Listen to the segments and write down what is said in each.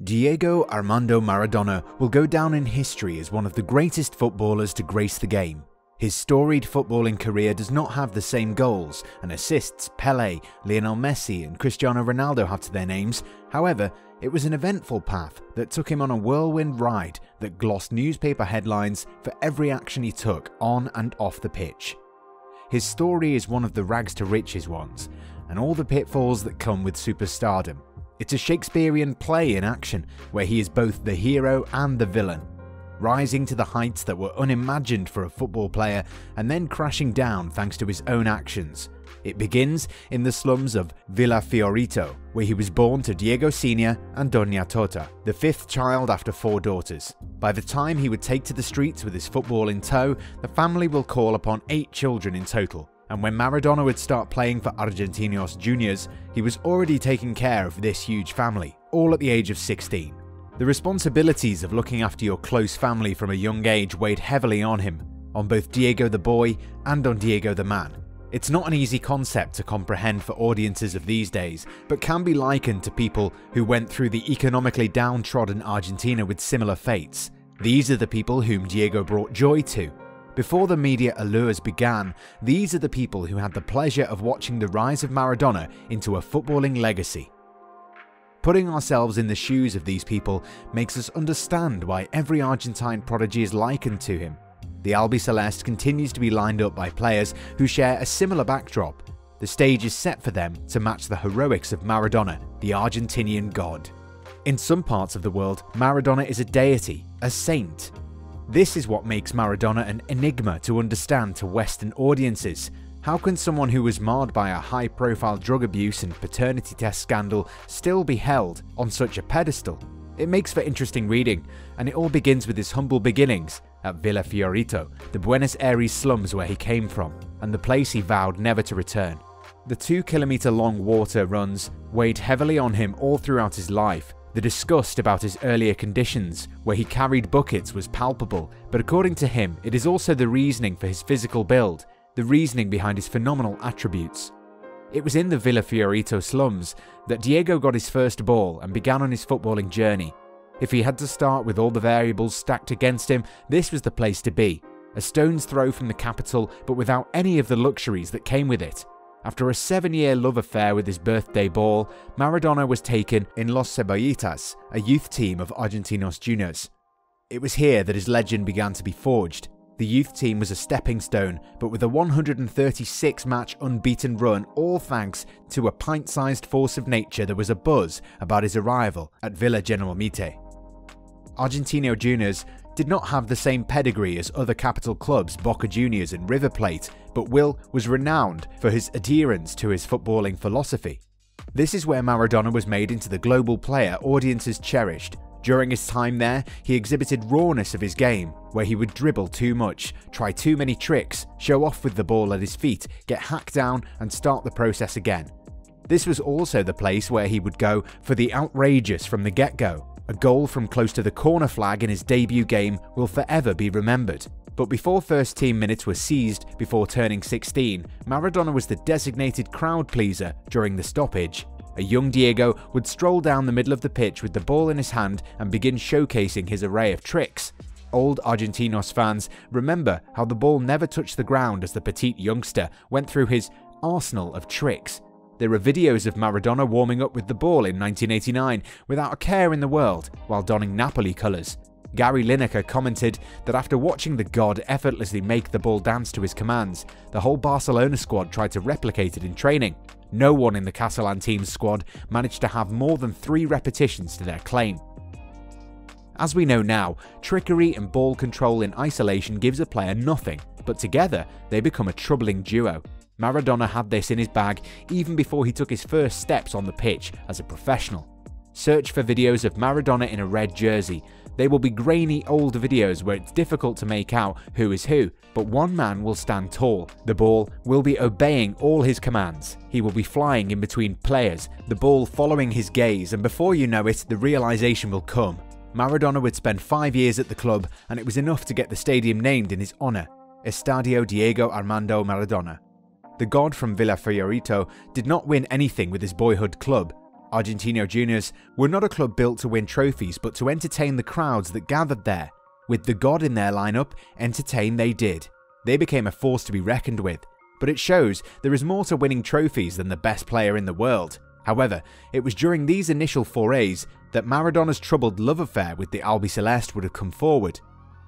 Diego Armando Maradona will go down in history as one of the greatest footballers to grace the game. His storied footballing career does not have the same goals and assists Pele, Lionel Messi and Cristiano Ronaldo have to their names. However, it was an eventful path that took him on a whirlwind ride that glossed newspaper headlines for every action he took on and off the pitch. His story is one of the rags to riches ones, and all the pitfalls that come with superstardom. It's a Shakespearean play in action, where he is both the hero and the villain, rising to the heights that were unimagined for a football player and then crashing down thanks to his own actions. It begins in the slums of Villa Fiorito, where he was born to Diego Sr. and Doña Tota, the fifth child after 4 daughters. By the time he would take to the streets with his football in tow, the family will call upon 8 children in total. And when Maradona would start playing for Argentinos Juniors, he was already taking care of this huge family, all at the age of 16. The responsibilities of looking after your close family from a young age weighed heavily on him, on both Diego the boy and on Diego the man. It's not an easy concept to comprehend for audiences of these days, but can be likened to people who went through the economically downtrodden Argentina with similar fates. These are the people whom Diego brought joy to. Before the media allures began, these are the people who had the pleasure of watching the rise of Maradona into a footballing legacy. Putting ourselves in the shoes of these people makes us understand why every Argentine prodigy is likened to him. The Albiceleste continues to be lined up by players who share a similar backdrop. The stage is set for them to match the heroics of Maradona, the Argentinian god. In some parts of the world, Maradona is a deity, a saint. This is what makes Maradona an enigma to understand to Western audiences. How can someone who was marred by a high-profile drug abuse and paternity test scandal still be held on such a pedestal? It makes for interesting reading, and it all begins with his humble beginnings at Villa Fiorito, the Buenos Aires slums where he came from, and the place he vowed never to return. The 2-kilometer-long water runs weighed heavily on him all throughout his life. The disgust about his earlier conditions, where he carried buckets, was palpable, but according to him, it is also the reasoning for his physical build, the reasoning behind his phenomenal attributes. It was in the Villa Fiorito slums that Diego got his first ball and began on his footballing journey. If he had to start with all the variables stacked against him, this was the place to be. A stone's throw from the capital, but without any of the luxuries that came with it. After a 7-year love affair with his birthday ball, Maradona was taken in Los Cebollitas, a youth team of Argentinos Juniors. It was here that his legend began to be forged. The youth team was a stepping stone, but with a 136-match unbeaten run, all thanks to a pint-sized force of nature, there was a buzz about his arrival at Villa Generalmente. Argentino Juniors did not have the same pedigree as other capital clubs Boca Juniors and River Plate, but Will was renowned for his adherence to his footballing philosophy. This is where Maradona was made into the global player audiences cherished. During his time there, he exhibited rawness of his game, where he would dribble too much, try too many tricks, show off with the ball at his feet, get hacked down and start the process again. This was also the place where he would go for the outrageous from the get-go. A goal from close to the corner flag in his debut game will forever be remembered. But before first team minutes were seized before turning 16, Maradona was the designated crowd pleaser during the stoppage. A young Diego would stroll down the middle of the pitch with the ball in his hand and begin showcasing his array of tricks. Old Argentinos fans remember how the ball never touched the ground as the petite youngster went through his arsenal of tricks. There are videos of Maradona warming up with the ball in 1989 without a care in the world while donning Napoli colours. Gary Lineker commented that after watching the god effortlessly make the ball dance to his commands, the whole Barcelona squad tried to replicate it in training. No one in the Catalan team's squad managed to have more than 3 repetitions to their claim. As we know now, trickery and ball control in isolation gives a player nothing, but together they become a troubling duo. Maradona had this in his bag even before he took his first steps on the pitch as a professional. Search for videos of Maradona in a red jersey. They will be grainy old videos where it's difficult to make out who is who, but one man will stand tall. The ball will be obeying all his commands. He will be flying in between players, the ball following his gaze, and before you know it, the realization will come. Maradona would spend 5 years at the club, and it was enough to get the stadium named in his honor, Estadio Diego Armando Maradona. The god from Villa Fiorito did not win anything with his boyhood club. Argentinos Juniors were not a club built to win trophies but to entertain the crowds that gathered there. With the God in their lineup, entertain they did. They became a force to be reckoned with, but it shows there is more to winning trophies than the best player in the world. However, it was during these initial forays that Maradona's troubled love affair with the Albiceleste would have come forward.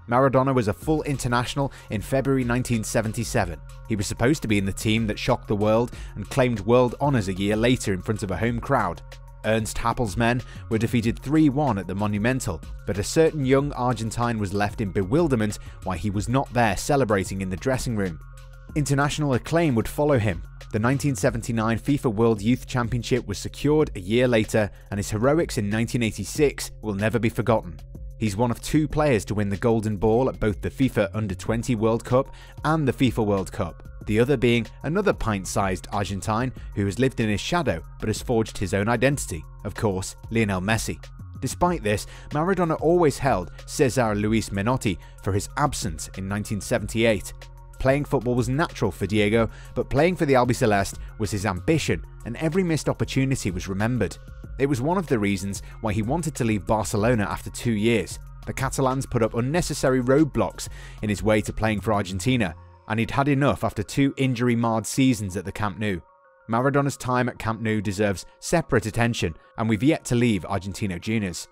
Maradona was a full international in February 1977. He was supposed to be in the team that shocked the world and claimed world honours a year later in front of a home crowd. Ernst Happel's men were defeated 3-1 at the Monumental, but a certain young Argentine was left in bewilderment why he was not there celebrating in the dressing room. International acclaim would follow him. The 1979 FIFA World Youth Championship was secured a year later, and his heroics in 1986 will never be forgotten. He's one of 2 players to win the Golden Ball at both the FIFA Under-20 World Cup and the FIFA World Cup, the other being another pint-sized Argentine who has lived in his shadow but has forged his own identity, of course, Lionel Messi. Despite this, Maradona always held Cesar Luis Menotti for his absence in 1978. Playing football was natural for Diego, but playing for the Albiceleste was his ambition, and every missed opportunity was remembered. It was one of the reasons why he wanted to leave Barcelona after 2 years. The Catalans put up unnecessary roadblocks in his way to playing for Argentina, and he'd had enough after 2 injury-marred seasons at the Camp Nou. Maradona's time at Camp Nou deserves separate attention, and we've yet to leave Argentinos Juniors.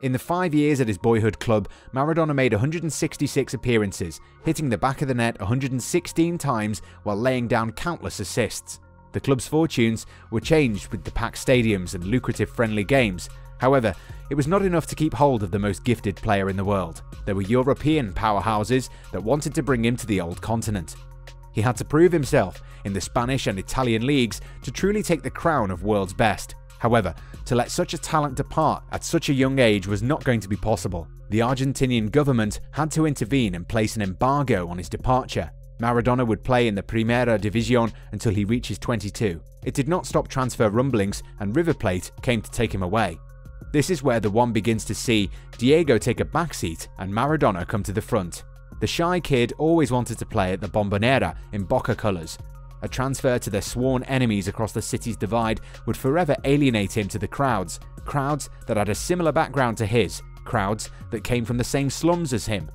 In the 5 years at his boyhood club, Maradona made 166 appearances, hitting the back of the net 116 times while laying down countless assists. The club's fortunes were changed with the packed stadiums and lucrative friendly games. However, it was not enough to keep hold of the most gifted player in the world. There were European powerhouses that wanted to bring him to the old continent. He had to prove himself in the Spanish and Italian leagues to truly take the crown of world's best. However, to let such a talent depart at such a young age was not going to be possible. The Argentinian government had to intervene and place an embargo on his departure. Maradona would play in the Primera División until he reaches 22. It did not stop transfer rumblings, and River Plate came to take him away. This is where the one begins to see Diego take a backseat and Maradona come to the front. The shy kid always wanted to play at the Bombonera in Boca colours. A transfer to their sworn enemies across the city's divide would forever alienate him to the crowds that had a similar background to his, crowds that came from the same slums as him.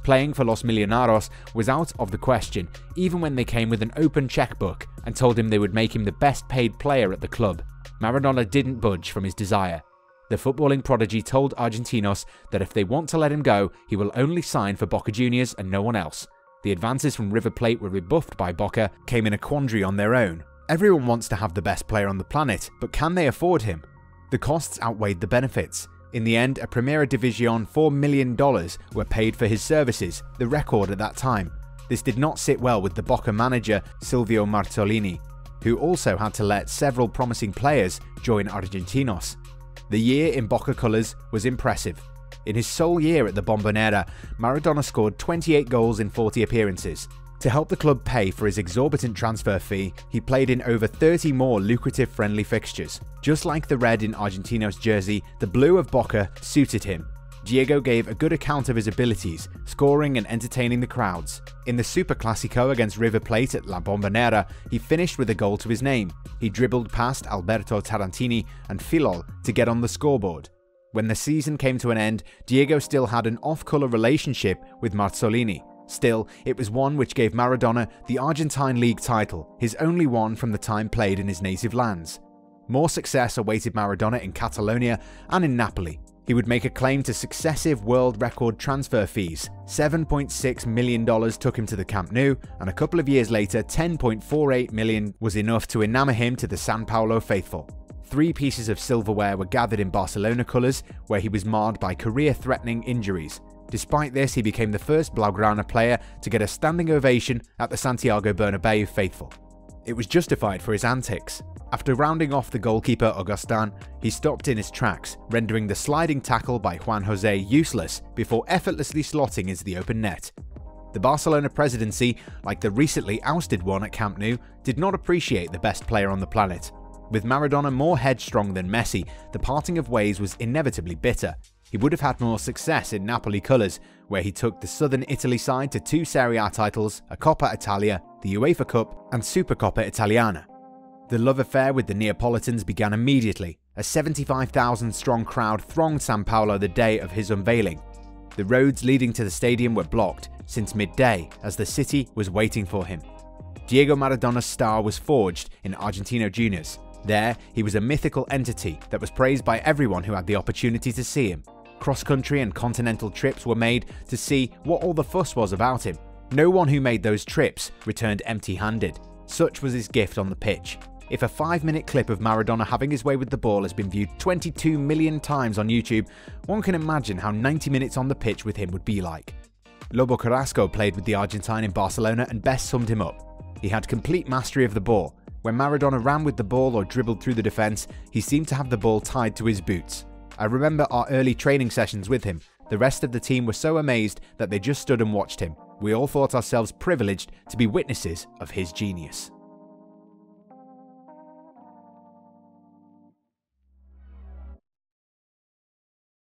Playing for Los Millonarios was out of the question, even when they came with an open checkbook and told him they would make him the best paid player at the club. Maradona didn't budge from his desire. The footballing prodigy told Argentinos that if they want to let him go, he will only sign for Boca Juniors and no one else. The advances from River Plate were rebuffed by Boca, came in a quandary on their own. Everyone wants to have the best player on the planet, but can they afford him? The costs outweighed the benefits. In the end, a Primera División $4 million were paid for his services, the record at that time. This did not sit well with the Boca manager Silvio Marzolini, who also had to let several promising players join Argentinos. The year in Boca colours was impressive. In his sole year at the Bombonera, Maradona scored 28 goals in 40 appearances. To help the club pay for his exorbitant transfer fee, he played in over 30 more lucrative friendly fixtures. Just like the red in Argentinos' jersey, the blue of Boca suited him. Diego gave a good account of his abilities, scoring and entertaining the crowds. In the Super Clásico against River Plate at La Bombonera, he finished with a goal to his name. He dribbled past Alberto Tarantini and Filol to get on the scoreboard. When the season came to an end, Diego still had an off-colour relationship with Marzolini. Still, it was one which gave Maradona the Argentine League title, his only one from the time played in his native lands. More success awaited Maradona in Catalonia and in Napoli. He would make a claim to successive world record transfer fees. $7.6 million took him to the Camp Nou, and a couple of years later, $10.48 million was enough to enamor him to the San Paulo faithful. 3 pieces of silverware were gathered in Barcelona colours, where he was marred by career-threatening injuries. Despite this, he became the first Blaugrana player to get a standing ovation at the Santiago Bernabeu faithful. It was justified for his antics. After rounding off the goalkeeper Augustin, he stopped in his tracks, rendering the sliding tackle by Juan José useless before effortlessly slotting into the open net. The Barcelona presidency, like the recently ousted one at Camp Nou, did not appreciate the best player on the planet. With Maradona more headstrong than Messi, the parting of ways was inevitably bitter. He would have had more success in Napoli colours, where he took the southern Italy side to 2 Serie A titles, a Coppa Italia, the UEFA Cup, and Supercoppa Italiana. The love affair with the Neapolitans began immediately. A 75,000-strong crowd thronged São Paulo the day of his unveiling. The roads leading to the stadium were blocked since midday as the city was waiting for him. Diego Maradona's star was forged in Argentino Juniors. There, he was a mythical entity that was praised by everyone who had the opportunity to see him. Cross-country and continental trips were made to see what all the fuss was about him. No one who made those trips returned empty-handed. Such was his gift on the pitch. If a 5-minute clip of Maradona having his way with the ball has been viewed 22 million times on YouTube, one can imagine how 90 minutes on the pitch with him would be like. Lobo Carrasco played with the Argentine in Barcelona and best summed him up. He had complete mastery of the ball. When Maradona ran with the ball or dribbled through the defence, he seemed to have the ball tied to his boots. I remember our early training sessions with him. The rest of the team were so amazed that they just stood and watched him. We all thought ourselves privileged to be witnesses of his genius.